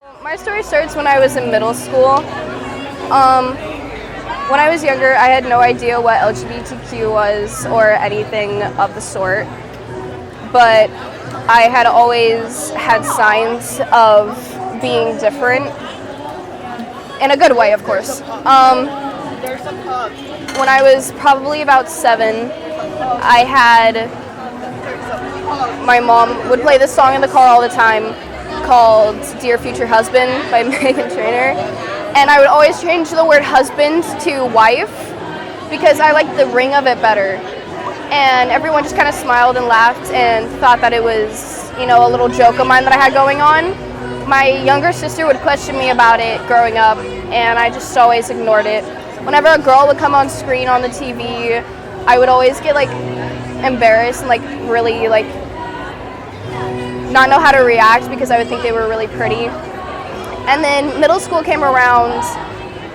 My story starts when I was in middle school. When I was younger, I had no idea what LGBTQ was or anything of the sort, but I had always had signs of being different, in a good way, of course. When I was probably about 7, my mom would play this song in the car all the time called Dear Future Husband by Megan Trainor, and I would always change the word husband to wife because I liked the ring of it better. And everyone just kind of smiled and laughed and thought that it was, a little joke of mine that I had going on. My younger sister would question me about it growing up, and I just always ignored it. Whenever a girl would come on screen on the TV, I would always get embarrassed and really not know how to react because I would think they were really pretty. And then middle school came around,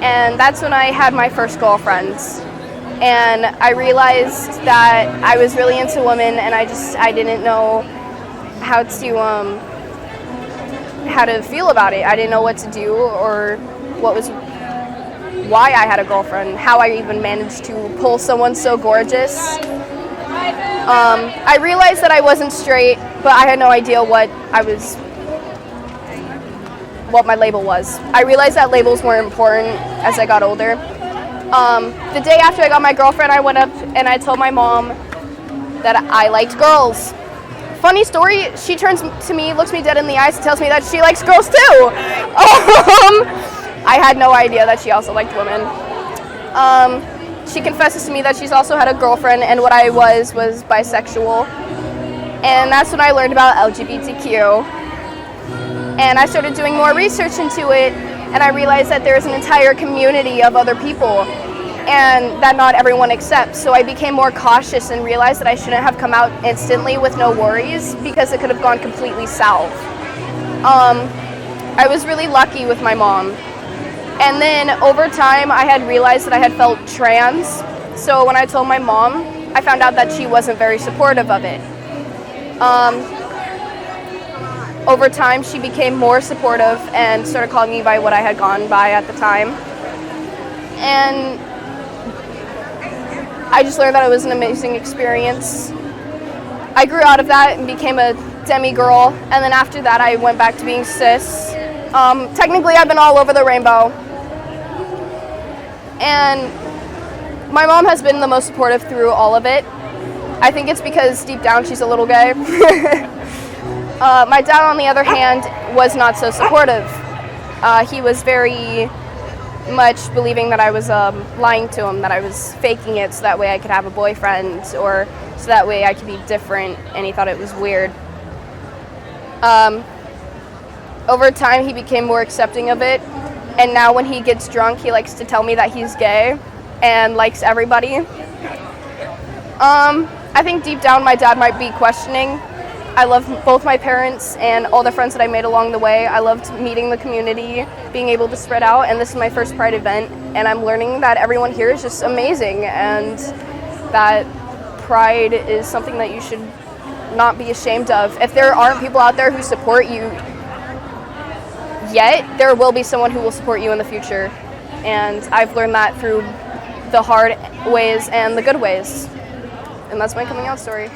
and that's when I had my first girlfriends. And I realized that I was really into women, and I didn't know how to feel about it. I didn't know what to do or why I had a girlfriend, how I even managed to pull someone so gorgeous. I realized that I wasn't straight, but I had no idea what my label was. I realized that labels weren't important as I got older. The day after I got my girlfriend, I went up and I told my mom that I liked girls. Funny story, she turns to me, looks me dead in the eyes, and tells me that she likes girls too. I had no idea that she also liked women. She confesses to me that she's also had a girlfriend, and what I was bisexual. And that's when I learned about LGBTQ. And I started doing more research into it, and I realized that there's an entire community of other people, and that not everyone accepts. So I became more cautious and realized that I shouldn't have come out instantly with no worries because it could have gone completely south. I was really lucky with my mom. And then over time, I had realized that I had felt trans. So when I told my mom, I found out that she wasn't very supportive of it. Over time, she became more supportive and started calling me by what I had gone by at the time. And I just learned that it was an amazing experience. I grew out of that and became a demigirl. And then after that, I went back to being cis. Technically, I've been all over the rainbow. And my mom has been the most supportive through all of it. I think it's because deep down she's a little gay. My dad, on the other hand, was not so supportive. He was very much believing that I was lying to him, that I was faking it so that way I could have a boyfriend or so that way I could be different, and he thought it was weird. Over time, he became more accepting of it, and now when he gets drunk, he likes to tell me that he's gay and likes everybody. I think deep down my dad might be questioning. I love both my parents and all the friends that I made along the way. I loved meeting the community, being able to spread out, and this is my first Pride event, and I'm learning that everyone here is just amazing, and that Pride is something that you should not be ashamed of. If there aren't people out there who support you yet, there will be someone who will support you in the future, and I've learned that through the hard ways and the good ways, and that's my coming out story.